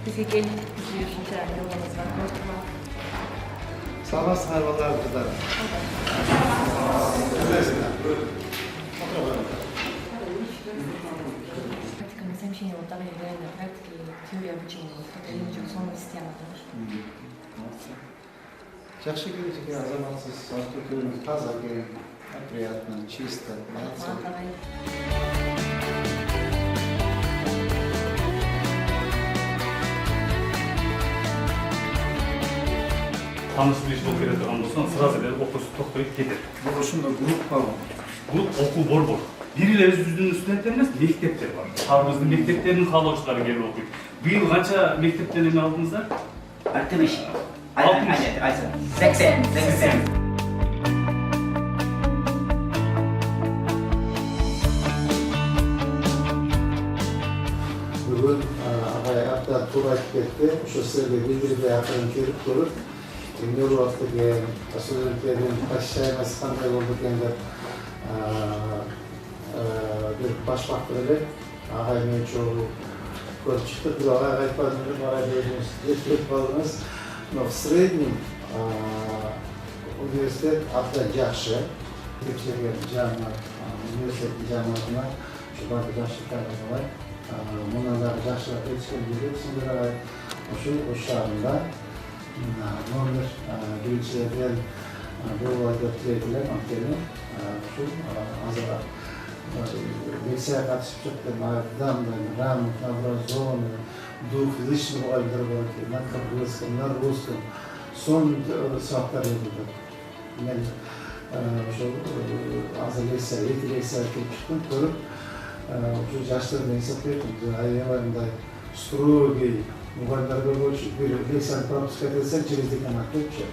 Бизге келип бизге ушунча жолуңузга коштума. Саламатсыңар балдар, кыздар. Практика совмещения вот так реально практики и теория обучения. Это именно соның система. Жақсы келешекке азаматсыз, автокөлігіңіз таза екен, приятно, чисто, молодцы. Tanış bir iş bol керек тұрған болсаң, сразу беріп оқусы тоқтайып кетеді. Бұл ушундай группа бар. Бұл оқу бор-бор. Бирилер өзүнүн студенттер емес, мектептер бар. Шаарыбыздын мектептеринин каалоочулары келип окуйт. Быйыл канча мектептен эме алдыңыздар? 65. 80. Бүгін ағай апта тур айтып кетті, ошо сіздерге билдирбей акырын келип туруп, эмне болуп атты экен, студенттердин посещаемости кандай болду экен деп бир баш бактыр элек, агай менен чогуу көрүп чыктык, бирок агайга айтпадым эле, агай өзүңүз жеткирип калдыңыз. Но в среднем университет абдан жакшы, кечеге жамаат, университеттин жамаатына ушуларды жакшы таарбалайт. Мындан дагы жакшыраак жетишкен билесиңер агай. Ошол шаарында номер биринчилерден болбой деп тилейт элем, анткени ушул азыр лекцияга катышып чыккан грамотно-образованный, дух личного образования на кыргызском, на русском, сон сабактар берилет. Мен ошол азыр лекция, эки лекция келип чыктым, көрүп, ушул жаштар менен эсептейт, аябай строгий мугалимдерге болчу бир лекцияны пропускать этсең через деканат депчи.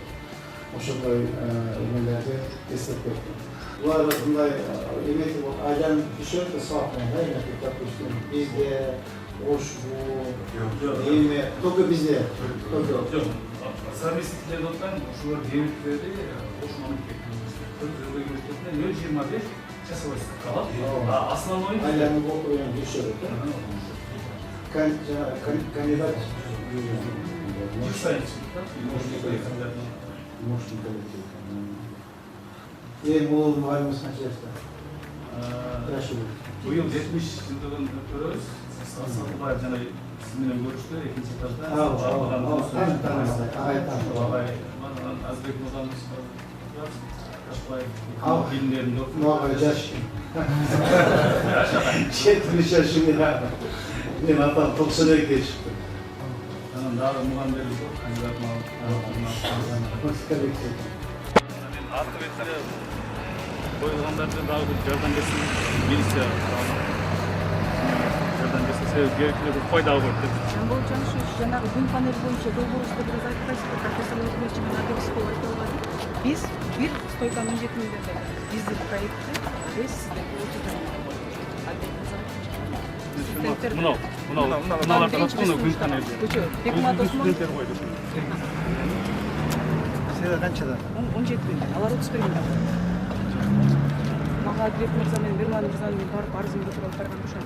Ошондой эмелерди эстеп кеттим. Булар мындай эметип айланып түшөт, сабактан айланып, допустим, бизде ошбу эме только бизде. Совместительдерди отпайм, ушулар дебиттерди ошону университетине 0,25 часовой ставка алат. Основной Айланып окуган түшөт. Кандидат Ең молодой мұғаліміміз қанша жаста? Быйыл 70 жылдығын өткөрөбүз. Сатылбаев жана сиз менен көрүштү экинчи этажда. Агай Азбек мырзамыз Ташбаев фильмдеринде Мага жаш. 70 жашында. Мен атам 92 чыкты. Анан дагы мугалимдерибиз бар, кандидат Арты беттере коюлгандарды дагы бир жардам берсин, милиция жардам берсе, себеби керектүү пайдалы болот деп. Бул жанагы күн панель боюнча долбоорубузда бир аз айтпайсызбы, профессор Өкмөтчү менен Адекспол айтылган. Биз бир стойканы 17 миң бердик. Биздин проектти биз сиздерге Мыналар таратканы күн панель. Студенттер койду. Сен канчадан? 17 миң, алар 31 миң. Мага Адбек мырза менен Бирман мырзанын барып арызын көтөрүп барган ошол.